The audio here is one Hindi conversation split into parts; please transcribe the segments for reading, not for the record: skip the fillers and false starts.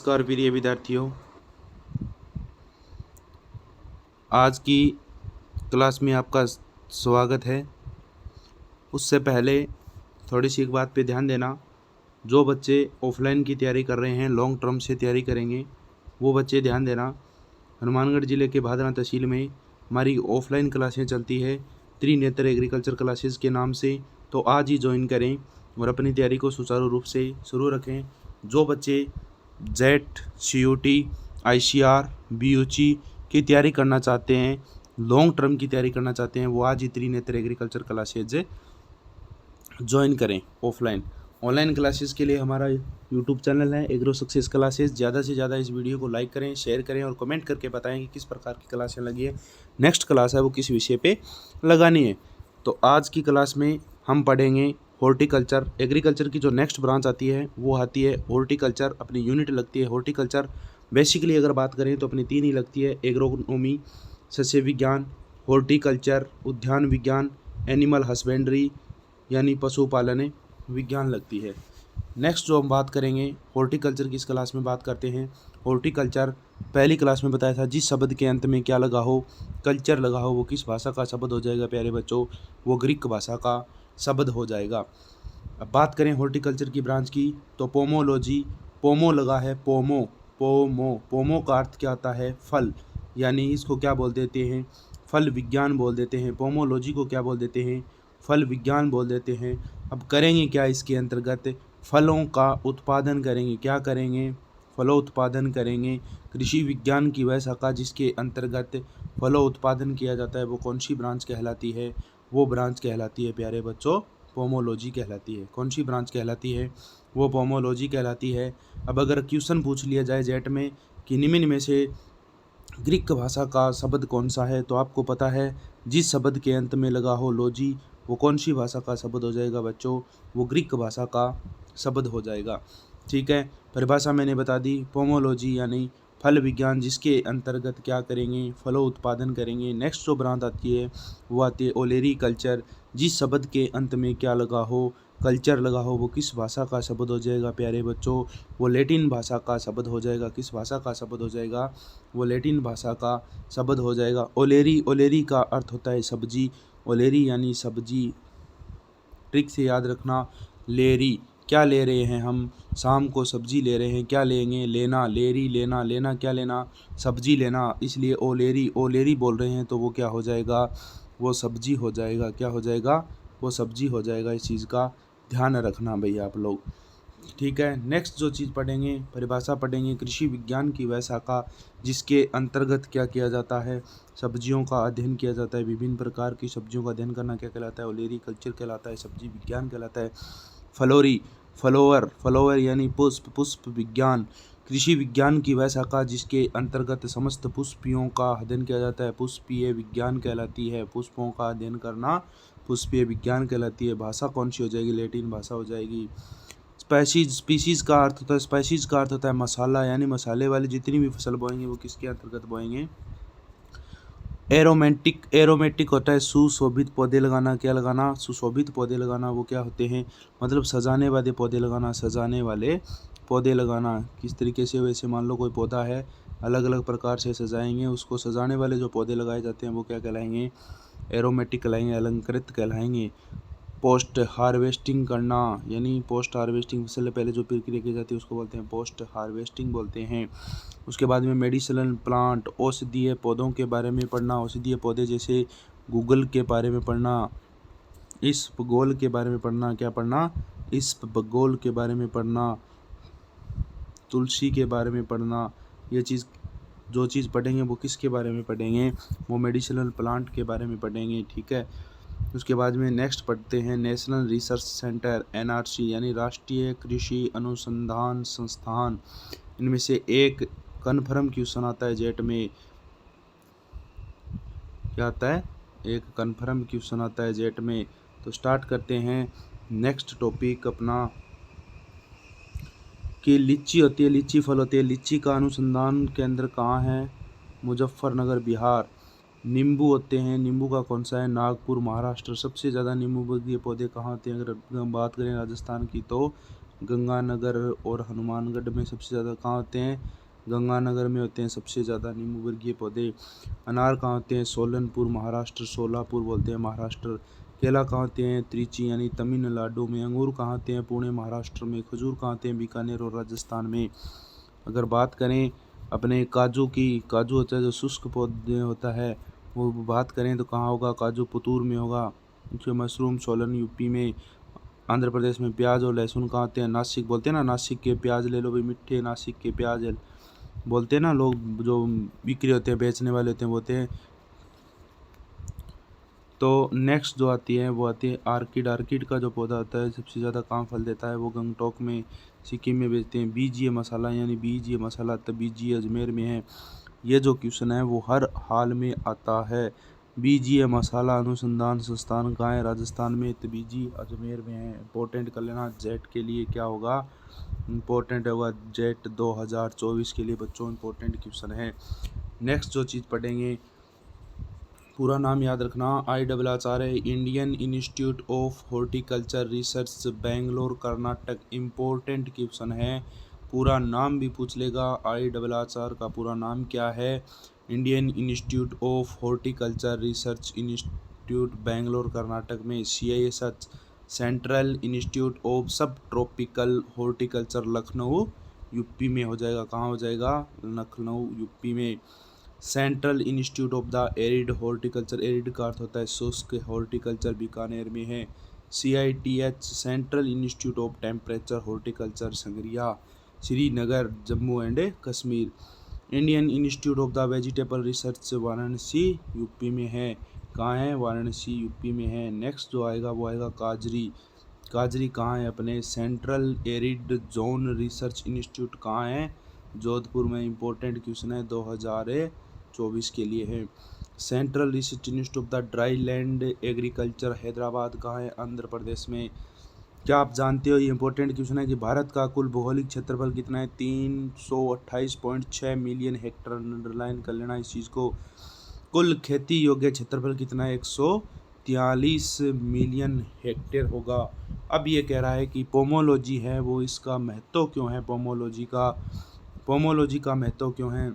नमस्कार प्रिय विद्यार्थियों, आज की क्लास में आपका स्वागत है। उससे पहले थोड़ी सी एक बात पे ध्यान देना। जो बच्चे ऑफलाइन की तैयारी कर रहे हैं, लॉन्ग टर्म से तैयारी करेंगे, वो बच्चे ध्यान देना। हनुमानगढ़ ज़िले के भादरा तहसील में हमारी ऑफलाइन क्लासें चलती है त्रिनेत्र एग्रीकल्चर क्लासेस के नाम से। तो आज ही ज्वाइन करें और अपनी तैयारी को सुचारू रूप से शुरू रखें। जो बच्चे जेट, CUT, ICR, BUC की तैयारी करना चाहते हैं, लॉन्ग टर्म की तैयारी करना चाहते हैं, वो आज ही त्रिनेत्र एग्रीकल्चर क्लासेज ज्वाइन करें ऑफलाइन। ऑनलाइन क्लासेस के लिए हमारा यूट्यूब चैनल है एग्रो सक्सेस क्लासेस। ज़्यादा से ज़्यादा इस वीडियो को लाइक करें, शेयर करें और कमेंट करके बताएं कि किस प्रकार की क्लासें लगी है, नेक्स्ट क्लास है वो किस विषय पे लगानी है। तो आज की क्लास में हम पढ़ेंगे हॉर्टिकल्चर। एग्रीकल्चर की जो नेक्स्ट ब्रांच आती है वो आती है हॉर्टिकल्चर। अपनी यूनिट लगती है हॉर्टिकल्चर। बेसिकली अगर बात करें तो अपनी 3 ही लगती है: एग्रोनॉमी, सस्य विज्ञान, हॉर्टिकल्चर उद्यान विज्ञान, एनिमल हस्बेंड्री यानी पशुपालन विज्ञान लगती है। नेक्स्ट जो हम बात करेंगे हॉर्टिकल्चर की, इस क्लास में बात करते हैं हॉर्टिकल्चर। पहली क्लास में बताया था जिस शब्द के अंत में क्या लगा हो, कल्चर लगा हो, वो किस भाषा का शब्द हो जाएगा प्यारे बच्चों? वो ग्रीक भाषा का शब्द हो जाएगा। अब बात करें हॉर्टिकल्चर की ब्रांच की तो पोमोलॉजी। पोमो लगा है, पोमो पोमो पोमो का अर्थ क्या आता है? फल, यानी इसको क्या बोल देते हैं? फल विज्ञान बोल देते हैं। पोमोलॉजी को क्या बोल देते हैं? फल विज्ञान बोल देते हैं। अब करेंगे क्या इसके अंतर्गत? फलों का उत्पादन करेंगे। क्या करेंगे? फलोत्पादन करेंगे। कृषि विज्ञान की वह शाखा जिसके अंतर्गत फलों उत्पादन किया जाता है वो कौन सी ब्रांच कहलाती है? वो ब्रांच कहलाती है प्यारे बच्चों पोमोलॉजी कहलाती है। कौन सी ब्रांच कहलाती है? वो पोमोलॉजी कहलाती है। अब अगर क्वेश्चन पूछ लिया जाए जेट में कि निम्न में से ग्रीक भाषा का शब्द कौन सा है, तो आपको पता है जिस शब्द के अंत में लगा हो लॉजी, वो कौन सी भाषा का शब्द हो जाएगा बच्चों? वो ग्रीक भाषा का शब्द हो जाएगा। ठीक है, परिभाषा मैंने बता दी। पोमोलॉजी यानी फल विज्ञान जिसके अंतर्गत क्या करेंगे? फलों उत्पादन करेंगे। नेक्स्ट जो ब्रांच आती है वो आती है ओलेरी कल्चर। जिस शब्द के अंत में क्या लगा हो, कल्चर लगा हो, वो किस भाषा का शब्द हो जाएगा प्यारे बच्चों? वो लैटिन भाषा का शब्द हो जाएगा। किस भाषा का शब्द हो जाएगा? वो लैटिन भाषा का शब्द हो जाएगा। ओलेरी, ओलेरी का अर्थ होता है सब्जी। ओलेरी यानी सब्जी। ट्रिक से याद रखना, लेरी क्या ले रहे हैं हम? शाम को सब्जी ले रहे हैं। क्या लेंगे? लेना। लेरी लेना, लेना क्या लेना? सब्जी लेना। इसलिए ओलेरी, ओलेरी बोल रहे हैं तो वो क्या हो जाएगा? वो सब्जी हो जाएगा। क्या हो जाएगा? वो सब्जी हो जाएगा। इस चीज़ का ध्यान रखना भैया आप लोग। ठीक है, नेक्स्ट जो चीज़ पढ़ेंगे परिभाषा पढ़ेंगे कृषि विज्ञान की वह शाखा जिसके अंतर्गत क्या किया जाता है? सब्जियों का अध्ययन किया जाता है। विभिन्न प्रकार की सब्जियों का अध्ययन करना क्या कहलाता है? ओलेरी कल्चर कहलाता है। सब्जी विज्ञान कहलाता है। फ्लोरी, फ्लोवर, फ्लोवर यानी पुष्प, पुष्प विज्ञान। कृषि विज्ञान की वह शाखा जिसके अंतर्गत समस्त पुष्पियों का अध्ययन किया जाता है पुष्पीय विज्ञान कहलाती है। पुष्पों का अध्ययन करना पुष्पीय विज्ञान कहलाती है। भाषा कौन सी हो जाएगी? लैटिन भाषा हो जाएगी। स्पेसीज, स्पीसीज का अर्थ होता है, स्पेसीज का अर्थ होता है मसाला, यानी मसाले वाली जितनी भी फसल बोएंगे वो किसके अंतर्गत बोएंगे? एरोमेटिक, एरोमेटिक होता है सुशोभित पौधे लगाना। क्या लगाना? सुशोभित पौधे लगाना। वो क्या होते हैं? मतलब सजाने वाले पौधे लगाना। सजाने वाले पौधे लगाना किस तरीके से? वैसे मान लो कोई पौधा है, अलग अलग प्रकार से सजाएंगे उसको। सजाने वाले जो पौधे लगाए जाते हैं वो क्या कहलाएंगे? एरोमेटिक कहलाएंगे, अलंकृत कहलाएंगे। पोस्ट हार्वेस्टिंग करना, यानी पोस्ट हार्वेस्टिंग फसल से पहले जो प्रक्रिया की जाती है उसको बोलते हैं पोस्ट हार्वेस्टिंग बोलते हैं। उसके बाद में मेडिसिनल प्लांट, औषधीय पौधों के बारे में पढ़ना। औषधीय पौधे जैसे गूगल के बारे में पढ़ना, इस भूगोल के बारे में पढ़ना। क्या पढ़ना? इस भूगोल के बारे में पढ़ना, तुलसी के बारे में पढ़ना। ये चीज़ जो चीज़ पढ़ेंगे वो किसके बारे में पढ़ेंगे? वो मेडिसिनल प्लांट के बारे में पढ़ेंगे। ठीक है, उसके बाद में नेक्स्ट पढ़ते हैं नेशनल रिसर्च सेंटर, NRC यानी राष्ट्रीय कृषि अनुसंधान संस्थान। इनमें से एक कन्फर्म क्वेश्चन आता है जेट में। क्या आता है? एक कन्फर्म क्वेश्चन आता है जेट में। तो स्टार्ट करते हैं नेक्स्ट टॉपिक अपना कि लीची होती है, लीची फल होती है। लीची का अनुसंधान केंद्र कहाँ है? मुजफ्फरनगर बिहार। नींबू होते हैं, नींबू का कौन सा है? नागपुर महाराष्ट्र। सबसे ज़्यादा नींबू के पौधे कहाँ होते हैं? अगर हम बात करें राजस्थान की तो गंगानगर और हनुमानगढ़ में सबसे ज़्यादा कहाँ होते हैं? गंगानगर में होते हैं सबसे ज़्यादा नींबू वर्गीय पौधे। अनार कहाँ होते हैं? सोलनपुर महाराष्ट्र, सोलापुर बोलते हैं महाराष्ट्र। केला कहाँ होते हैं? त्रिची यानी तमिलनाडु में। अंगूर कहाँ होते हैं? पुणे महाराष्ट्र में। खजूर कहाँ होते हैं? बीकानेर और राजस्थान में। अगर बात करें अपने काजू की, काजू होता है जो शुष्क पौधे होता है, वो बात करें तो कहाँ होगा? काजू पुतूर में होगा। जो मशरूम सोलन यूपी में। आंध्र प्रदेश में प्याज और लहसुन कहाँ होते हैं? नासिक बोलते हैं ना, नासिक के प्याज ले लो भाई, मीठे नासिक के प्याज बोलते हैं ना लोग, जो बिक्री होते हैं, बेचने वाले होते हैं, बोलते हैं। तो नेक्स्ट जो आती है वो आती है आर्किड। आर्किड का जो पौधा होता है सबसे ज़्यादा कहाँ फल देता है? वो गंगटोक में, सिक्किम में बेचते हैं। बीजीय मसाला यानी बीजीय मसाला तबीजी अजमेर में है। ये जो क्वेश्चन है वो हर हाल में आता है। बीजीय मसाला अनुसंधान संस्थान कहाँ है? राजस्थान में। तबीजी अजमेर में है। इंपॉर्टेंट कर लेना, जेट के लिए क्या होगा? इंपॉर्टेंट होगा जेट 2024 के लिए बच्चों, इंपॉर्टेंट क्वेश्चन है। नेक्स्ट जो चीज़ पढ़ेंगे, पूरा नाम याद रखना, IRR है, Indian institute of horticulture research, Bangalore Karnataka. Important question है, पूरा नाम भी पूछ लेगा। IRR का पूरा नाम क्या है? Indian institute of horticulture research institute, Bangalore Karnataka में। CISH, सेंट्रल इंस्टीट्यूट ऑफ सब ट्रॉपिकल हॉर्टिकल्चर, लखनऊ यूपी में हो जाएगा। कहाँ हो जाएगा? लखनऊ यूपी में। Central institute of the arid horticulture, arid का अर्थ होता है शुष्क, हॉर्टिकल्चर बीकानेर में है। CITH, central institute of temperature horticulture, Sangaria, Srinagar, Jammu and Kashmir. Indian institute of the vegetable research, Varanasi UP में है। कहाँ है? वाराणसी यूपी में है। नेक्स्ट जो आएगा वो आएगा काजरी। काजरी कहाँ है? अपने central arid zone research institute कहाँ है? जोधपुर में। इंपॉर्टेंट क्वेश्चन है, 2024 के लिए है। Central research institute of the dry land agriculture, Hyderabad कहाँ है? आंध्र प्रदेश में। क्या आप जानते हो, ये इंपॉर्टेंट क्वेश्चन है, कि भारत का कुल भौगोलिक क्षेत्रफल कितना है? 328.6 मिलियन हेक्टेयर। अंडरलाइन कर लेना इस चीज़ को। कुल खेती योग्य क्षेत्रफल कितना है? 143 मिलियन हेक्टेयर होगा। अब ये कह रहा है कि पोमोलॉजी है वो, इसका महत्व क्यों है? पोमोलॉजी का महत्व क्यों है?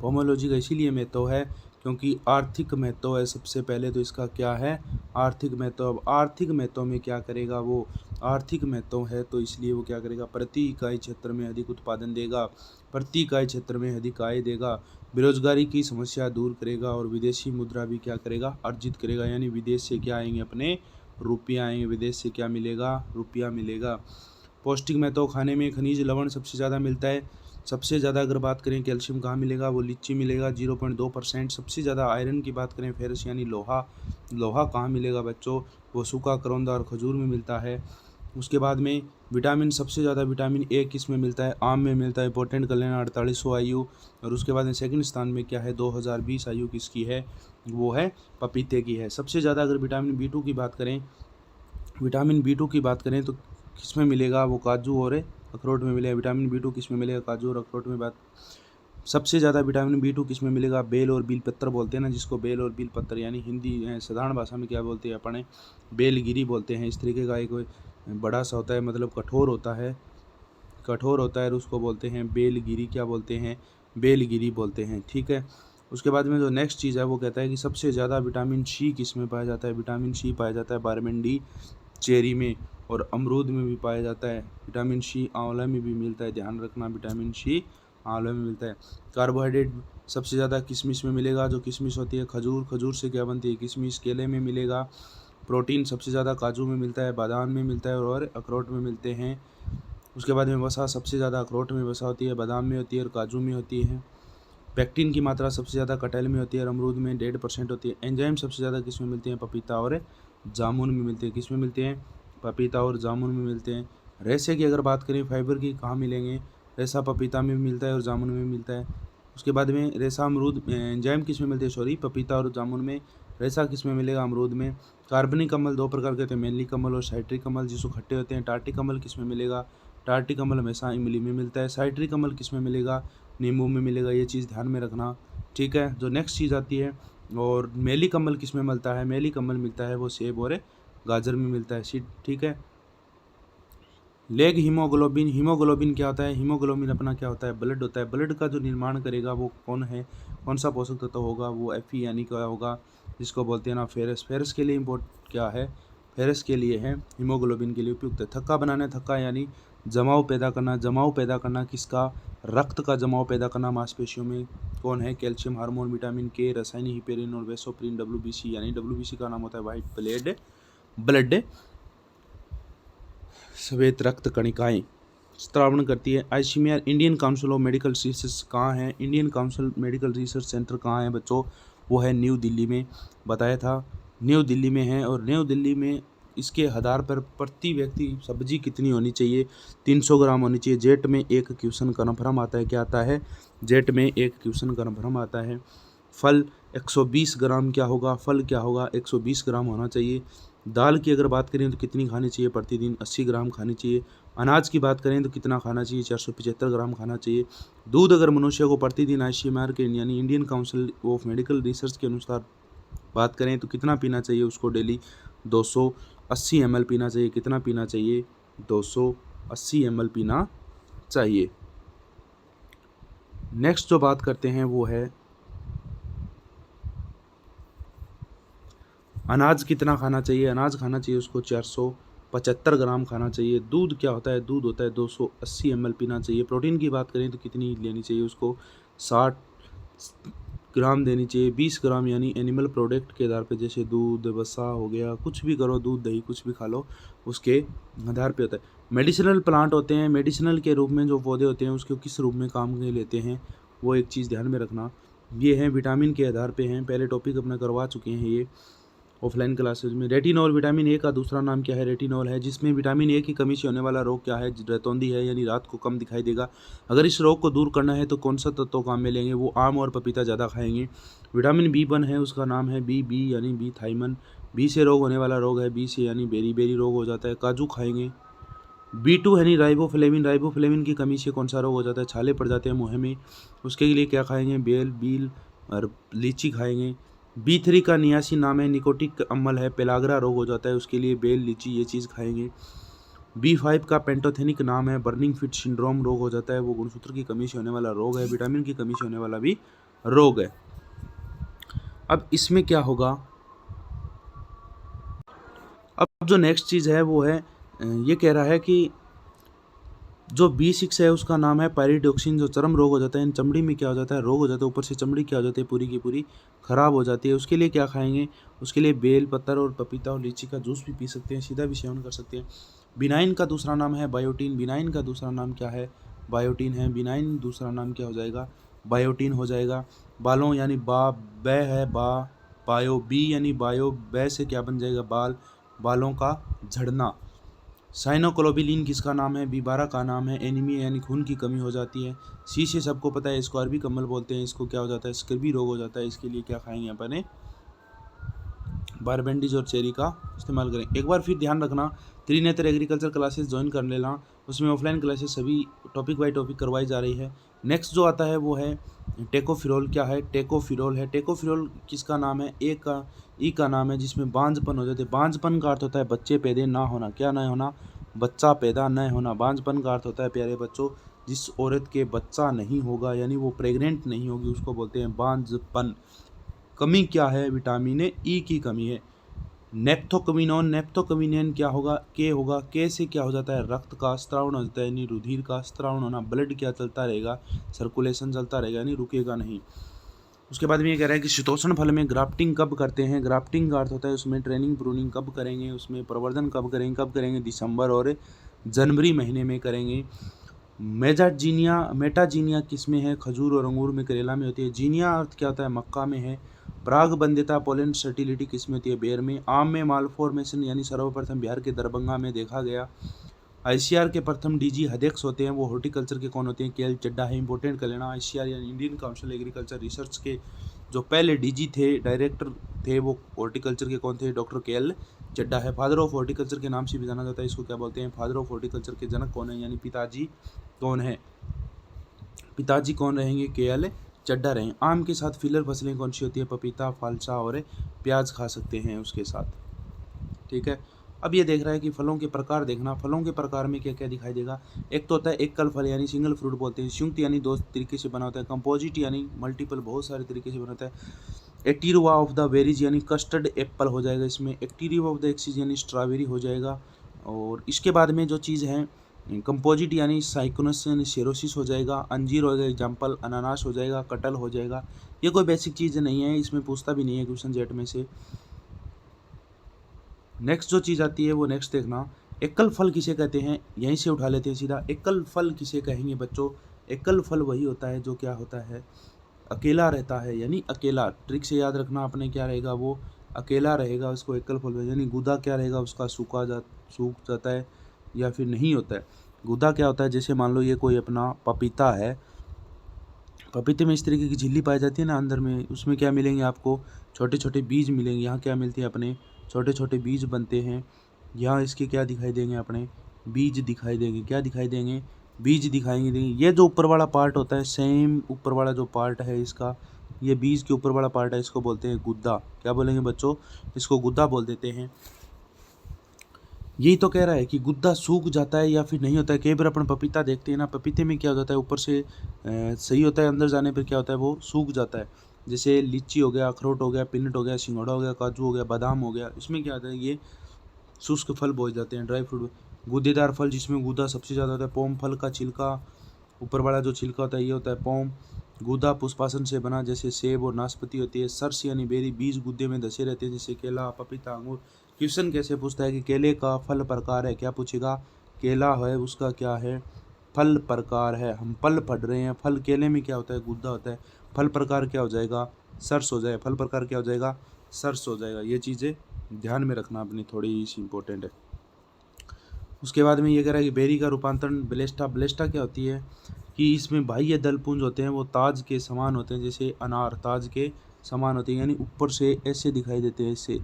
पोमोलॉजी का इसीलिए महत्व है क्योंकि आर्थिक महत्व है। सबसे पहले तो इसका क्या है? आर्थिक महत्व। अब आर्थिक महत्व में क्या करेगा वो? आर्थिक महत्व है तो इसलिए वो क्या करेगा? प्रति इकाई क्षेत्र में अधिक उत्पादन देगा, प्रति इकाई क्षेत्र में अधिक आय देगा, बेरोजगारी की समस्या दूर करेगा और विदेशी मुद्रा भी क्या करेगा? अर्जित करेगा। यानी विदेश से क्या आएंगे? अपने रुपया आएंगे। विदेश से क्या मिलेगा? रुपया मिलेगा। पौष्टिक महत्व, खाने में खनिज लवण सबसे ज़्यादा मिलता है। सबसे ज़्यादा अगर बात करें कैल्शियम कहाँ मिलेगा? वो लीची मिलेगा 0.2%। सबसे ज़्यादा आयरन की बात करें, फेरस यानी लोहा, लोहा कहाँ मिलेगा बच्चों? वो सूखा करौंदा और खजूर में मिलता है। उसके बाद में विटामिन, सबसे ज़्यादा विटामिन ए किस में मिलता है? आम में मिलता है। इंपॉर्टेंट कर लेना, 4800 आयु। और उसके बाद में सेकंड स्थान में क्या है? 2020 आयु किसकी है? वो है पपीते की है। सबसे ज़्यादा अगर विटामिन B2 की बात करें, विटामिन B2 की बात करें तो किस में मिलेगा? वो काजू और अखरोट में मिलेगा। विटामिन B2 किस में मिलेगा? काजू और अखरोट में। बात सबसे ज़्यादा विटामिन B2 किस में मिलेगा? बेल और बील पत्र बोलते हैं ना जिसको, बेल और बील पत्र, यानी हिंदी साधारण भाषा में क्या बोलते हैं अपने? बेलगिरी बोलते हैं। इस तरीके का एक बड़ा सा होता है, मतलब कठोर होता है, कठोर होता है और उसको बोलते हैं बेलगिरी। क्या बोलते हैं? बेलगिरी बोलते हैं। ठीक है। उसके बाद में जो नेक्स्ट चीज़ है वो कहता है कि सबसे ज़्यादा विटामिन C किस में पाया जाता है? विटामिन C पाया जाता है विटामिन D चेरी में और अमरूद में भी पाया जाता है। विटामिन C आंवला में भी मिलता है, ध्यान रखना, विटामिन C आंवला में मिलता है। कार्बोहाइड्रेट सबसे ज़्यादा किशमिश में मिलेगा, जो किशमिश होती है खजूर, खजूर से क्या बनती है? किशमिश। केले में मिलेगा। प्रोटीन सबसे ज़्यादा काजू में मिलता है, बादाम में मिलता है और अखरोट में मिलते हैं। उसके बाद में वसा सबसे ज़्यादा अखरोट में वसा होती है, बादाम में होती है और काजू में होती है। पेक्टिन की मात्रा सबसे ज़्यादा कटहल में होती है और अमरूद में 1.5% होती है। एंजाइम सबसे ज़्यादा किस में मिलते हैं? पपीता और जामुन में मिलते हैं। किस में मिलते हैं? पपीता और जामुन में मिलते हैं। रेशे की अगर बात करें, फाइबर की, कहाँ मिलेंगे? रेशा पपीता में मिलता है और जामुन में मिलता है। उसके बाद में रेशा अमरूद, एंजाइम किस में मिलते हैं? सॉरी, पपीता और जामुन में। रेशा किस में मिलेगा? अमरूद में। कार्बनिक अम्ल दो प्रकार के होते हैं, मैनलिक अम्ल और साइट्रिक अम्ल, जिसको खट्टे होते हैं। टार्टिक अम्ल किस में मिलेगा? टार्टिक अम्ल हमेशा इमली में मिलता है। साइट्रिक अम्ल किस में मिलेगा? नींबू में मिलेगा। ये चीज़ ध्यान में रखना। ठीक है। जो नेक्स्ट चीज़ आती है, और मैलिक अम्ल किस में मिलता है? मैलिक अम्ल मिलता है वो सेब और गाजर में मिलता है। ठीक है। लेग हीमोग्लोबिन, हीमोग्लोबिन क्या होता है? हीमोग्लोबिन अपना क्या होता है? ब्लड होता है। ब्लड का जो निर्माण करेगा वो कौन है, कौन सा पोषक तत्व होगा? वो Fe यानी क्या होगा, जिसको बोलते हैं ना फेरस। फेरस के लिए इम्पोर्ट क्या है? फेरस के लिए है, हीमोग्लोबिन के लिए उपयुक्त है। थक्का बनाना, थक्का यानी जमाव पैदा करना। जमाव पैदा करना किसका? रक्त का जमाव पैदा करना मांसपेशियों में। कौन है? कैल्शियम हार्मोन, विटामिन के, रासायनिक हिपेरिन और वेसोप्रिन। WBC यानी WBC का नाम होता है वाइट ब्लड श्वेत रक्त कणिकाएं स्त्रावण करती है। ICMR Indian council of medical research कहाँ है? Indian council medical research centre कहाँ है बच्चों? वो है न्यू दिल्ली में, बताया था न्यू दिल्ली में है। और न्यू दिल्ली में इसके आधार पर प्रति व्यक्ति सब्जी कितनी होनी चाहिए? 300 ग्राम होनी चाहिए। जेट में एक क्वेश्चन कन्फर्म आता है। क्या आता है? जेट में एक क्वेश्चन कन्फर्म आता है। फल 120 ग्राम क्या होगा? फल क्या होगा? 120 ग्राम होना चाहिए। दाल की अगर बात करें तो कितनी खानी चाहिए? प्रतिदिन 80 ग्राम खानी चाहिए। अनाज की बात करें तो कितना खाना चाहिए? 475 ग्राम खाना चाहिए। दूध अगर मनुष्य को प्रतिदिन आईसीएमआर के यानी Indian council of medical research के अनुसार बात करें तो कितना पीना चाहिए उसको? डेली 280 ml पीना चाहिए। कितना पीना चाहिए? 280 ml पीना चाहिए। नेक्स्ट जो बात करते हैं वो है अनाज कितना खाना चाहिए? अनाज खाना चाहिए उसको 475 ग्राम खाना चाहिए। दूध क्या होता है? दूध होता है 280 ml पीना चाहिए। प्रोटीन की बात करें तो कितनी लेनी चाहिए उसको? 60 ग्राम देनी चाहिए। 20 ग्राम यानी एनिमल प्रोडक्ट के आधार पे, जैसे दूध, वसा हो गया, कुछ भी करो, दूध दही कुछ भी खा लो, उसके आधार पे होता है। मेडिसिनल प्लांट होते हैं, मेडिसिनल के रूप में जो पौधे होते हैं उसको किस रूप में काम में लेते हैं, वो एक चीज़ ध्यान में रखना। ये हैं विटामिन के आधार पे हैं। पहले टॉपिक अपना करवा चुके हैं ये ऑफलाइन क्लासेज में। रेटिनॉल, विटामिन ए का दूसरा नाम क्या है? रेटिनॉल है। जिसमें विटामिन ए की कमी से होने वाला रोग क्या है? रतौंधी है, यानी रात को कम दिखाई देगा। अगर इस रोग को दूर करना है तो कौन सा तत्व काम में लेंगे? वो आम और पपीता ज़्यादा खाएंगे। विटामिन B1 है, उसका नाम है बी यानी बी थाइमन। बी से रोग होने वाला रोग है, बी से यानी बेरी रोग हो जाता है। काजू खाएंगे। B2 यानी राइबोफ्लेविन, राइबोफ्लेविन की कमी से कौन सा रोग हो जाता है? छाले पड़ जाते हैं मुँह में, उसके लिए क्या खाएंगे? बेल, बील और लीची खाएंगे। B3 का नियासी नाम है, निकोटिक अम्ल है, पेलाग्रा रोग हो जाता है, उसके लिए बेल, लीची ये चीज़ खाएंगे। B5 का पेंटोथेनिक नाम है, बर्निंग फिट सिंड्रोम रोग हो जाता है, वो गुणसूत्र की कमी से होने वाला रोग है। विटामिन की कमी से होने वाला भी रोग है। अब इसमें क्या होगा? अब जो नेक्स्ट चीज़ है वो है, ये कह रहा है कि जो B6 है उसका नाम है पायरिडॉक्सिन। जो चर्म रोग हो जाता है, चमड़ी में क्या हो जाता है? रोग हो जाता है, ऊपर से चमड़ी क्या हो जाती है? पूरी की पूरी खराब हो जाती है। उसके लिए क्या खाएंगे? उसके लिए बेल पत्तर और पपीता और लीची का जूस भी पी सकते हैं, सीधा भी सेवन कर सकते हैं। बिनाइन का दूसरा नाम है बायोटीन। बिनाइन का दूसरा नाम क्या है? बायोटीन है। बिनाइन दूसरा नाम क्या हो जाएगा? बायोटीन हो जाएगा। बालों यानी बै है, बायो, बी यानी बायो, बै से क्या बन जाएगा? बालों का झड़ना। साइनोक्लोबिलिन किसका नाम है? B12 का नाम है। एनीमिया यानी खून की कमी हो जाती है। सी से सबको पता है, इसको अरबी कम्बल बोलते हैं। इसको क्या हो जाता है? स्कर्वी रोग हो जाता है। इसके लिए क्या खाएंगे अपने? बारबेंडीज और चेरी का इस्तेमाल करें। एक बार फिर ध्यान रखना, त्रिनेत्र एग्रीकल्चर क्लासेस ज्वाइन कर लेना, उसमें ऑफलाइन क्लासेस सभी टॉपिक बाय टॉपिक करवाई जा रही है। नेक्स्ट जो आता है वो है टेकोफिरोल। क्या है? टेकोफिरोल है। टेकोफिरोल किसका नाम है? ई का नाम है, जिसमें बांझपन हो जाते हैं। बांझपन का अर्थ होता है बच्चे पैदा ना होना। क्या ना होना? बच्चा पैदा न होना। बांझपन का अर्थ होता है प्यारे बच्चों, जिस औरत के बच्चा नहीं होगा यानी वो प्रेग्नेंट नहीं होगी, उसको बोलते हैं बांझपन। कमी क्या है? विटामिन ई की कमी है। नेप्थोकमिनोन, नेप्थोकमिनेन क्या होगा? के होगा। के से क्या हो जाता है? रक्त का स्त्रावण हो जाता है, यानी रुधिर का स्त्रावण होना। ब्लड क्या चलता रहेगा? सर्कुलेशन चलता रहेगा, यानी रुकेगा नहीं। उसके बाद में ये कह रहा है कि शीतोष्ण फल में ग्राफ्टिंग कब करते हैं? ग्राफ्टिंग का अर्थ होता है उसमें ट्रेनिंग प्रूनिंग कब करेंगे, उसमें प्रवर्धन कब करेंगे? दिसंबर और जनवरी महीने में करेंगे। मेटाजीनिया किस में है? खजूर और अंगूर में, करेला में होती है। जीनिया अर्थ क्या होता है? मक्का में है। परागबंध्यता पोलन फर्टिलिटी किस में होती है? बेर में। आम में माल फॉर्मेशन यानी सर्वप्रथम बिहार के दरभंगा में देखा गया। ICAR के प्रथम DG अध्यक्ष होते हैं, वो हॉर्टिकल्चर के कौन होते हैं? KL चड्डा है। इंपॉर्टेंट कर लेना। ICAR यानी इंडियन काउंसिल एग्रीकल्चर रिसर्च के जो पहले DG थे, डायरेक्टर थे, वो हॉर्टिकल्चर के कौन थे? डॉक्टर KL चड्डा है। फादर ऑफ हॉर्टिकल्चर के नाम से भी जाना जाता है, इसको क्या बोलते हैं? फादर ऑफ हॉर्टिकल्चर के जनक कौन है? यानी पिताजी कौन है? पिताजी कौन रहेंगे? KL चड्डा रहें। आम के साथ फिलर फसलें कौन सी होती है? पपीता, फालसा और प्याज खा सकते हैं उसके साथ। ठीक है। अब ये देख रहा है कि फलों के प्रकार देखना, फलों के प्रकार में क्या क्या दिखाई देगा। एक तो होता है एकल फल यानी सिंगल फ्रूट बोलते हैं, संयुक्त यानी दो तरीके से बना होता है, कंपोजिट यानी मल्टीपल बहुत सारे तरीके से बनाता है, एक्टीरिवा ऑफ द बेरीज यानी कस्टर्ड एप्पल हो जाएगा इसमें, एक्टीरिवा ऑफ द एक्सिस यानी स्ट्रॉबेरी हो जाएगा। और इसके बाद में जो चीज़ है कंपोजिट यानी साइकोनस यानी सेरोसिस हो जाएगा, अंजीर हो जाएगा एग्जाम्पल, अनानास हो जाएगा, कटल हो जाएगा। ये कोई बेसिक चीज़ नहीं है, इसमें पूछता भी नहीं है क्वेश्चन जेट में से। नेक्स्ट जो चीज़ आती है वो नेक्स्ट देखना, एकल फल किसे कहते हैं, यहीं से उठा लेते हैं सीधा। एकल फल किसे कहेंगे बच्चों, एकल फल वही होता है जो क्या होता है अकेला रहता है, यानी अकेला, ट्रिक से याद रखना आपने क्या रहेगा, वो अकेला रहेगा, उसको एकल फल यानी गुदा क्या रहेगा उसका सूख जाता है या फिर नहीं होता है। गुदा क्या होता है, जैसे मान लो ये कोई अपना पपीता है, पपीते में इस तरीके की झिल्ली पाई जाती है ना अंदर में, उसमें क्या मिलेंगे आपको छोटे छोटे बीज मिलेंगे, यहाँ क्या मिलती है अपने छोटे छोटे बीज बनते हैं, यहाँ इसके क्या दिखाई देंगे अपने बीज दिखाई देंगे, क्या दिखाई देंगे बीज दिखाएंगे देंगे। ये जो ऊपर वाला पार्ट होता है, सेम ऊपर वाला जो पार्ट है इसका, ये बीज के ऊपर वाला पार्ट है, इसको बोलते हैं गुद्दा। क्या बोलेंगे बच्चों, इसको गुद्दा बोल देते हैं। यही तो कह रहा है कि गुद्दा सूख जाता है या फिर नहीं होता है। कई बार अपन पपीता देखते हैं ना, पपीते में क्या हो जाता है ऊपर से सही होता है, अंदर जाने पर क्या होता है वो सूख जाता है। जैसे लीची हो गया, अखरोट हो गया, पीनट हो गया, सिंघोड़ा हो गया, काजू हो गया, बादाम हो गया, इसमें क्या होता है ये शुष्क फल बोल जाते हैं, ड्राई फ्रूट। गूदेदार फल जिसमें गूदा सबसे ज़्यादा होता है, पोम फल का छिलका, ऊपर वाला जो छिलका होता है ये होता है पोम। गूदा पुष्पासन से बना जैसे सेब और नाशपाती होती है। सर्स यानी बेरी, बीज गूदे में धसे रहते हैं जैसे केला, पपीता, अंगूर। क्वेश्चन कैसे पूछता है कि केले का फल प्रकार है, क्या पूछेगा, केला है उसका क्या है फल प्रकार है। हम फल पढ़ रहे हैं, फल केले में क्या होता है गुद्दा होता है, फल प्रकार क्या हो जाएगा सर्स हो जाएगा, फल प्रकार क्या हो जाएगा सर्स हो जाएगा। ये चीज़ें ध्यान में रखना अपनी, थोड़ी सी इंपॉर्टेंट है। उसके बाद में ये कह रहा है कि बेरी का रूपांतरण ब्लेस्टा, ब्लेस्टा क्या होती है कि इसमें बाह्य दलपुंज होते हैं वो ताज के समान होते हैं, जैसे अनार ताज के समान होते हैं, यानी ऊपर से ऐसे दिखाई देते हैं, ऐसे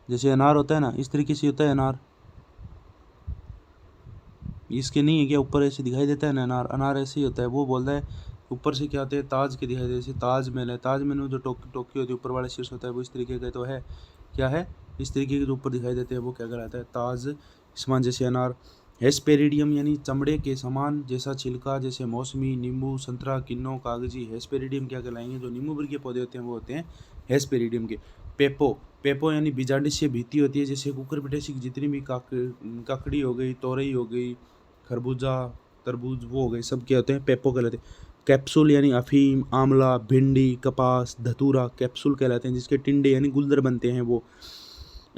जैसे अनार होता है ना इस तरीके से होता है अनार, इसके नहीं है क्या ऊपर ऐसे दिखाई देता है ना अनार, अनार ऐसे ही होता है। वो बोलता है ऊपर से क्या होते हैं ताज के दिखाई देते हैं, जैसे ताजमहल है, ताजमहल में जो टोकी होती है ऊपर वाला शीर्ष होता है वो इस तरीके का तो है, क्या है इस तरीके के जो ऊपर दिखाई देते हैं वो क्या कहलाता है ताज समान जैसे अनार। हेस्पेरिडियम यानी चमड़े के समान जैसा छिलका, जैसे मौसमी, नींबू, संतरा, किन्नो, कागजी। हेस्पेरिडियम क्या कहलाएंगे, जो नींबू वर्गीय पौधे होते हैं वो होते हैं हेस्पेरिडियम के। पेपो, पेपो यानी बीजांडिसीय भित्ति होती है, जैसे कुकुरबिटेसी की जितनी भी काकड़ी हो गई, तोरई हो गई, खरबूजा, तरबूज, वो हो गए, सब क्या होते हैं पेपो कहलाते हैं। कैप्सूल यानी अफीम, आंवला, भिंडी, कपास, धतूरा कैप्सूल कहलाते हैं, जिसके टिंडे यानी गुलदर बनते हैं वो।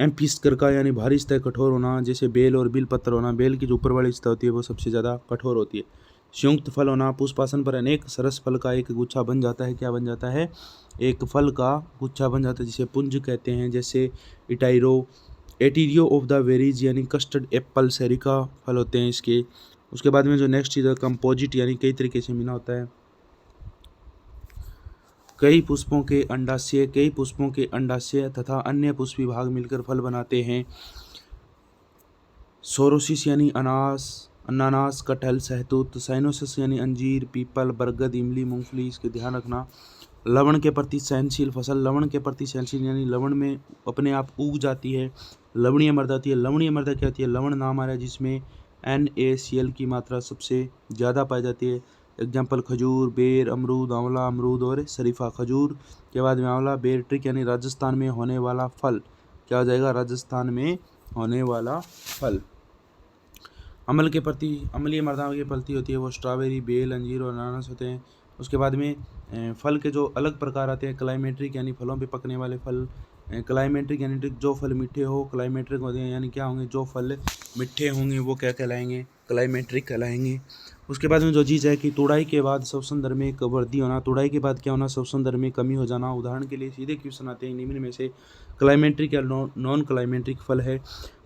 एम्फिस्कर का यानी भारी सतह कठोर होना, जैसे बेल और बिल पत्र होना, बेल की जो ऊपर वाली सतह होती है वो सबसे ज़्यादा कठोर होती है। संयुक्त फल होना, पुष्पासन पर अनेक सरस फल का एक गुच्छा बन जाता है, क्या बन जाता है एक फल का गुच्छा बन जाता है, जिसे पुंज कहते हैं, जैसे इटाइरो। एटीरियो ऑफ द वेरीज यानी कस्टर्ड एप्पल, सेरिका फल होते हैं इसके। उसके बाद में जो नेक्स्ट चीज़ है कंपोजिट यानी कई तरीके से मिला होता है। कई पुष्पों के अंडाशय तथा अन्य पुष्प विभाग मिलकर फल बनाते हैं। सोरोसिस यानी अनानास, कटहल, सहतूत। साइनोसिस यानी अंजीर, पीपल, बरगद, इमली, मूंगफली। इसके ध्यान रखना। लवण के प्रति सहनशील फसल, लवण के प्रति सहनशील यानी लवण में अपने आप उग जाती है, लवणीय मृदा होती है। लवणीय मृदा क्या होती है, लवण नाम आ रहा है जिसमें NaCl की मात्रा सबसे ज़्यादा पाई जाती है। एग्जाम्पल खजूर, बेर, अमरूद, आंवला, अमरूद और शरीफा। खजूर के बाद में आंवला, बेर। ट्रिक यानी राजस्थान में होने वाला फल, क्या हो जाएगा राजस्थान में होने वाला फल। अम्लीय मृदा की फलती होती है वो स्ट्रॉबेरी, बेल, अंजीर और अनानास होते हैं। उसके बाद में फल के जो अलग प्रकार आते हैं, क्लाइमेट्रिक यानी फलों पे पकने वाले फल, क्लाइमेट्रिक यानी जो फल मीठे हो, क्लाइमेट्रिक होते हैं यानी क्या होंगे जो फल मीठे होंगे वो क्या कहलाएंगे क्लाइमेट्रिक कहलाएंगे। उसके बाद में जो चीज़ है कि तुड़ाई के बाद श्वसन दर में एक वृद्धि होना, तुड़ाई के बाद क्या होना श्वसन दर में कमी हो जाना। उदाहरण के लिए सीधे क्वेश्चन आते हैं निम्न में से क्लाइमेट्रिक या नॉन क्लाइमेट्रिक फल है,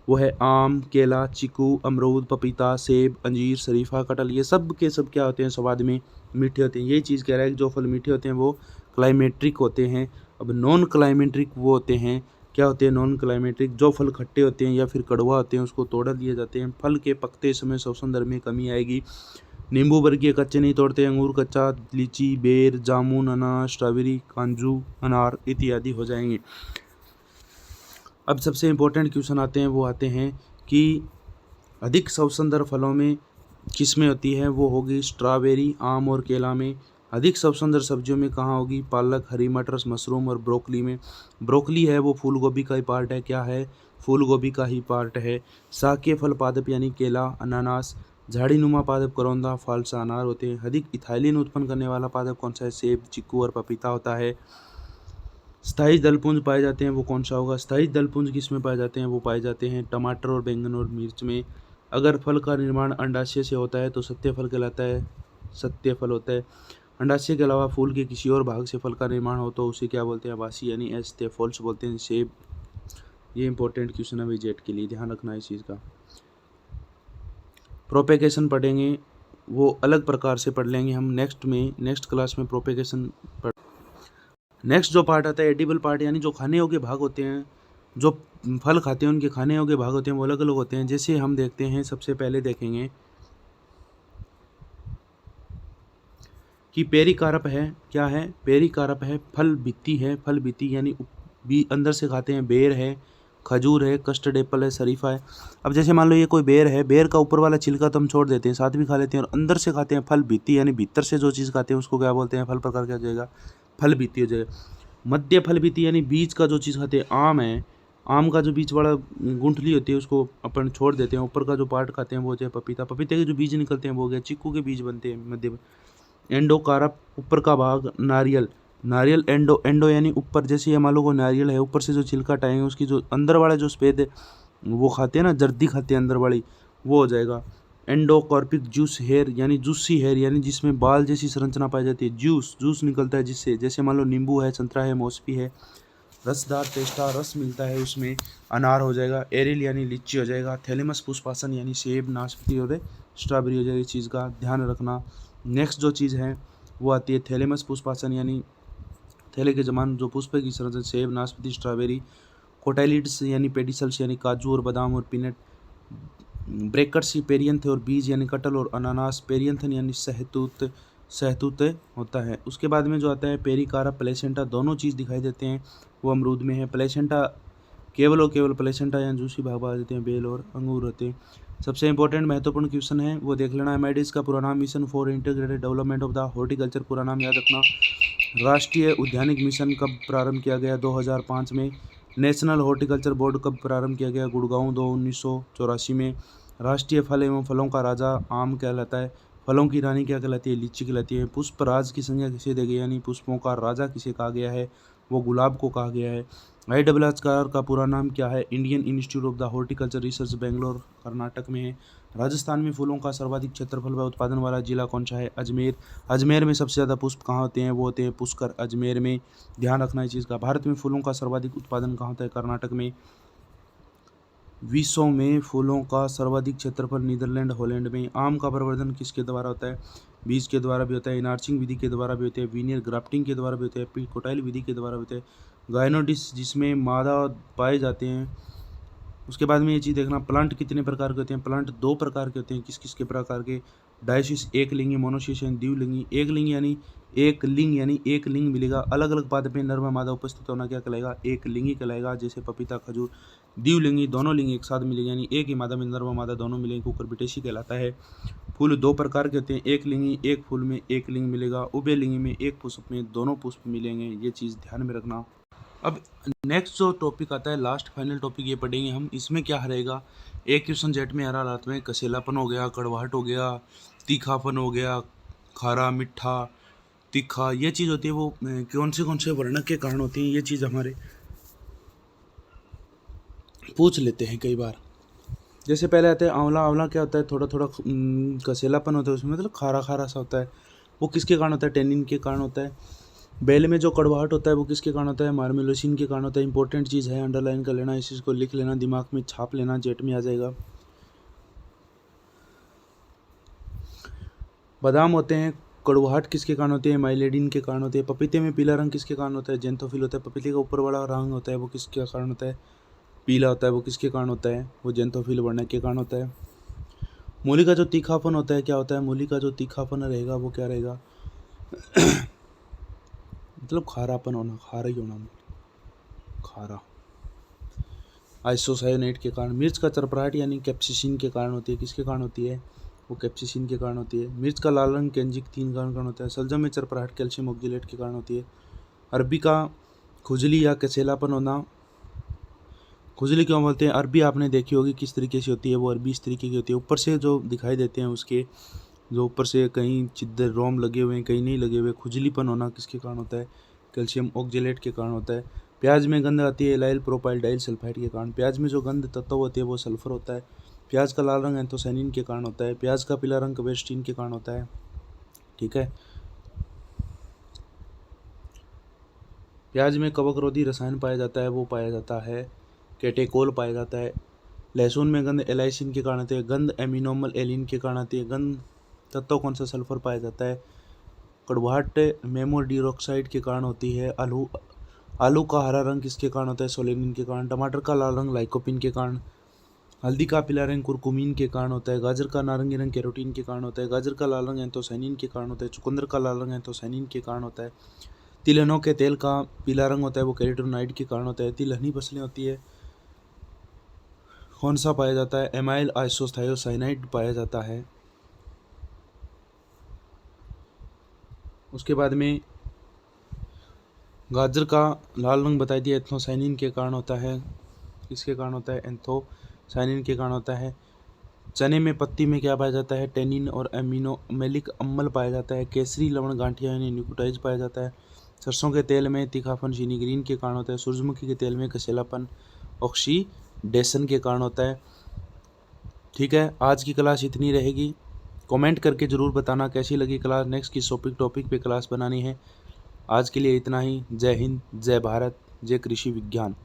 वो है आम, केला, चीकू, अमरूद, पपीता, सेब, अंजीर, शरीफा, कटहल। ये सब के सब क्या होते हैं स्वाद में मीठे होते हैं। यही चीज़ कह रहा है कि जो फल मीठे होते हैं वो क्लाइमेट्रिक होते हैं। अब नॉन क्लाइमेट्रिक वो होते हैं, क्या होते हैं नॉन क्लाइमेट्रिक, जो फल खट्टे होते हैं या फिर कड़वा होते हैं उसको तोड़ दिए जाते हैं। फल के पकते समय श्वसन दर में कमी आएगी। नींबू वर्गीय कच्चे नहीं तोड़ते, अंगूर कच्चा, लीची, बेर, जामुन, अनानास, स्ट्रॉबेरी, काजू, अनार इत्यादि हो जाएंगे। अब सबसे इम्पोर्टेंट क्वेश्चन आते हैं, वो आते हैं कि अधिक स्वसंदर फलों में किसमें होती है, वो होगी स्ट्रॉबेरी, आम और केला में। अधिक स्वसंदर सब्जियों में कहाँ होगी, पालक, हरी मटर, मशरूम और ब्रोकली में। ब्रोकली है वो फूल गोभी का ही पार्ट है, क्या है, फूल गोभी का ही पार्ट है। शाकीय फल पादप यानी केला, अनानास, झाड़ीनुमा पादप करौंदा, फालसा, अनार होते हैं। अधिक इथाइलिन उत्पन्न करने वाला पादप कौन सा है, सेब, चीकू और पपीता होता है। स्थायी दलपुंज पाए जाते हैं, वो कौन सा होगा, स्थायी दलपुंज किस में पाए जाते हैं, वो पाए जाते हैं टमाटर और बैंगन और मिर्च में। अगर फल का निर्माण अंडाशय से होता है तो सत्य फल कहलाता है, सत्य फल होता है। अंडाशय के अलावा फूल के किसी और भाग से फल का निर्माण हो तो उसे क्या बोलते हैं, आभासी यानी एस्ते फॉल्स बोलते हैं। सेब, ये इंपॉर्टेंट क्वेश्चन है विजेट के लिए, ध्यान रखना इस चीज़ का। प्रोपेगेशन पढ़ेंगे, वो अलग प्रकार से पढ़ लेंगे हम नेक्स्ट क्लास में प्रोपेगेशन पढ़। नेक्स्ट जो पार्ट आता है एडिबल पार्ट, यानी जो खाने योग्य भाग होते हैं, जो फल खाते हैं उनके खाने योग्य भाग होते हैं, वो अलग अलग होते हैं। जैसे हम देखते हैं, सबसे पहले देखेंगे कि पेरिकार्प है, क्या है, पेरिकार्प है, फल भित्ति है, फल भित्ति यानी अंदर से खाते हैं। बेर है, खजूर है, कस्टर्ड एप्पल है, शरीफा है। अब जैसे मान लो ये कोई बेर है, बेर का ऊपर वाला छिलका तो हम छोड़ देते हैं, साथ भी खा लेते हैं, और अंदर से खाते हैं फल भित्ति, यानी भीतर से जो चीज़ खाते हैं उसको क्या बोलते हैं, फल प्रकार क्या हो जाएगा, फल भित्ति हो जाएगा। मध्य फल भित्ति यानी बीज का जो चीज़ खाते हैं, आम है, आम का जो बीज वाला गुंठली होती है उसको अपन छोड़ देते हैं, ऊपर का जो पार्ट खाते हैं वो हो जाए पपीता, पपीते के जो बीज निकलते हैं वो हो गया, चीकू के बीज बनते हैं मध्य। एंडोकार्प, ऊपर का भाग, नारियल, नारियल एंडो यानी ऊपर, जैसे ये मान लो को नारियल है, ऊपर से जो छिलका हटाएंगे उसकी जो अंदर वाला जो सफेद है वो खाते हैं ना, जर्दी खाते हैं अंदर वाली, वो हो जाएगा। एंडोकॉर्पिक जूस हेयर यानी जूसी हेयर, यानी जिसमें बाल जैसी संरचना पाई जाती है, जूस निकलता है जिससे, जैसे मान लो नींबू है, संतरा है, मौसमी है, रसदार टेस्टा रस मिलता है उसमें, अनार हो जाएगा। एरिल यानी लीची हो जाएगा। थैलेमस पुष्पासन यानी सेब, नाशपाती और स्ट्रॉबेरी हो जाएगी। इस चीज़ का ध्यान रखना। नेक्स्ट जो चीज़ है वो आती है थैलेमस पुष्पासन, यानी थैले के जमान जो पुष्प की संरचना, सेब, नाशपाती, स्ट्रॉबेरी। कोटाइलिड्स यानी पेडिसल्स यानी काजू और बादाम और पीनट। ब्रेकर्स पेरियंथ और बीज यानी कटल और अनानास। पेरियंथन यानी सहतूत होता है। उसके बाद में जो आता है पेरिकार्प, प्लेसेंटा, दोनों चीज़ दिखाई देते हैं, वो अमरूद में है। प्लेसेंटा केवल और केवल प्लेसेंटा या जूसी भाग पा देते हैं, बेल और अंगूर होते हैं। सबसे इंपॉर्टेंट महत्वपूर्ण क्वेश्चन है वो देख लेना। एमआईडीज का पूरा नाम mission for integrated development of the horticulture, पूरा नाम याद रखना। राष्ट्रीय उद्यानिक मिशन कब प्रारंभ किया गया, 2005 में। नेशनल हॉर्टिकल्चर बोर्ड कब प्रारंभ किया गया, गुड़गांव 1984 में। राष्ट्रीय फल एवं फलों का राजा आम कहलाता है। फलों की रानी क्या कहलाती है, लीची कहलाती है। पुष्प राज की संज्ञा किसे दी गई, यानी पुष्पों का राजा किसे कहा गया है, वो गुलाब को कहा गया है। IAAR का पूरा नाम क्या है, Indian institute of the horticulture research, Bangalore Karnataka में है। राजस्थान में फूलों का सर्वाधिक क्षेत्रफल व उत्पादन वाला जिला कौन सा है, अजमेर। अजमेर में सबसे ज़्यादा पुष्प कहाँ होते हैं, वो होते हैं पुष्कर, अजमेर में। ध्यान रखना इस चीज़ का। भारत में फूलों का सर्वाधिक उत्पादन कहाँ होता है, कर्नाटक में। विश्व में फूलों का सर्वाधिक क्षेत्रफल नीदरलैंड, हॉलैंड में। आम का प्रवर्धन किसके द्वारा होता है, बीज के द्वारा भी होता है, इनार्चिंग विधि के द्वारा भी होता है, वीनियर ग्राफ्टिंग के द्वारा भी होता है, पिकोटाइल विधि के द्वारा होता है। गायनोडिस जिसमें मादा पाए जाते हैं। उसके बाद में ये चीज़ देखना, प्लांट कितने प्रकार के होते हैं, प्लांट 2 प्रकार के होते हैं। किस किस के प्रकार के, डायसिस एक लिंगी, मोनोसिस यानी द्विलिंगी। एक लिंग यानी एक लिंग मिलेगा, अलग अलग पादप में नर व मादा उपस्थित होना क्या कहलाएगा, एक लिंगी कहलाएगा, जैसे पपीता, खजूर। द्विलिंगी दोनों लिंग एक साथ मिलेंगे, यानी एक ही मादा में नर व मादा दोनों मिलेंगे, कुकुरबिटेसी कहलाता है। फूल 2 प्रकार के होते हैं, एक लिंगी, एक फूल में एक लिंग मिलेगा, उभयलिंगी में एक पुष्प में दोनों पुष्प मिलेंगे। ये चीज़ ध्यान में रखना। अब नेक्स्ट जो टॉपिक आता है, लास्ट फाइनल टॉपिक ये पढ़ेंगे हम। इसमें क्या रहेगा, एक क्वेश्चन जेट में आ रहा, रात में कसेलापन हो गया, कड़वाहट हो गया, तीखापन हो गया, खारा, मीठा, तीखा, ये चीज़ होती है वो कौन से वर्णक के कारण होती है, ये चीज़ हमारे पूछ लेते हैं कई बार। जैसे पहले आते हैं आंवला। आंवला क्या होता है, थोड़ा थोड़ा कसेलापन होता है उसमें, मतलब खारा खारा सा होता है, वो किसके कारण होता है, टेनिन के कारण होता है। बेल में जो कड़वाहट होता है वो किसके कारण होता है, मार्मेलोसिन के कारण होता है। इंपॉर्टेंट चीज़ है, अंडरलाइन कर लेना, इस चीज़ को लिख लेना, दिमाग में छाप लेना, जेट में आ जाएगा। बादाम होते हैं, कड़वाहट किसके कारण होती है, माइलेडिन के कारण होती है। पपीते में पीला रंग किसके कारण होता है, जेंथोफिल होता है। पपीते का ऊपर वाला रंग होता है वो किसके कारण होता है, पीला होता है, वो किसके कारण होता है, वो जेंथोफिल वर्णक के कारण होता है। मूली का जो तीखापन होता है क्या होता है, मूली का जो तीखापन रहेगा वो क्या रहेगा, मतलब खारापन होना, खारा ही होना, खारा। आइसोसायोनेट के कारण। मिर्च का चरपराहट यानी कैप्सिसिन के कारण होती है। किसके कारण होती है? वो कैप्सिसिन के कारण होती है। मिर्च का लाल रंग केंजिक-3 के कारण होता है। शलजम में चरपराहट कैल्शियम ऑक्जेलेट के कारण होती है। अरबी का खुजली या कसेलापन होना। खुजली क्यों बोलते हैं? अरबी आपने देखी होगी किस तरीके से होती है, वो अरबी इस तरीके की होती है, ऊपर से जो दिखाई देते हैं उसके, जो ऊपर से कहीं छिद्र रोम लगे हुए हैं, कहीं नहीं लगे हुए। खुजलीपन होना किसके कारण होता है? कैल्शियम ऑक्जेलेट के कारण होता है। प्याज में गंध आती है एलाइल प्रोपाइल डाइल सल्फाइड के कारण। प्याज में जो गंध तत्व होती है वो सल्फर होता है। प्याज का लाल रंग एंथोसाइनिन के कारण होता है। प्याज का पीला रंग क्वेरस्टीन के कारण होता है। ठीक है। प्याज में कवकरोधी रसायन पाया जाता है, वो पाया जाता है कैटेकोल पाया जाता है। लहसुन में गंध एलाइसिन के कारण आती है। गंध एमिनोमल एलिन के कारण आती है। गंध तत्व कौन सा? सल्फर पाया जाता है। कड़वाहट मेमोडिऑक्साइड के कारण होती है। आलू का हरा रंग किसके कारण होता है? सोलेनिन के कारण। टमाटर का लाल रंग लाइकोपिन के कारण। हल्दी का पीला रंग कुरकुमीन के कारण होता है। गाजर का नारंगी रंग कैरोटीन के कारण होता है। गाजर का लाल रंग एंथोसाइनिन के कारण होता है। चुकंदर का लाल रंग एंथोसाइनिन के कारण होता है। तिलहनों के तेल का पीला रंग होता है, वो कैरोटीनॉइड के कारण होता है। तिलहनी फसलें होती है, कौन सा पाया जाता है? एमाइल आइसोथायोसाइनाइड पाया जाता है। उसके बाद में गाजर का लाल रंग बताई दिया, एंथोसाइनिन के कारण होता है। किसके कारण होता है? एंथोसाइनिन के कारण होता है। चने में पत्ती में क्या पाया जाता है? टेनिन और एमिनोमेलिक अम्ल पाया जाता है। केसरी लवण गांठिया यानी न्यूक्लियोटाइड पाया जाता है। सरसों के तेल में तीखापन सिनिग्रीन के कारण होता है। सूरजमुखी के तेल में कसेलापन ऑक्सीडेशन के कारण होता है। ठीक है, आज की क्लास इतनी रहेगी। कमेंट करके ज़रूर बताना कैसी लगी क्लास। नेक्स्ट किस टॉपिक पे क्लास बनानी है। आज के लिए इतना ही। जय हिंद, जय भारत, जय कृषि विज्ञान।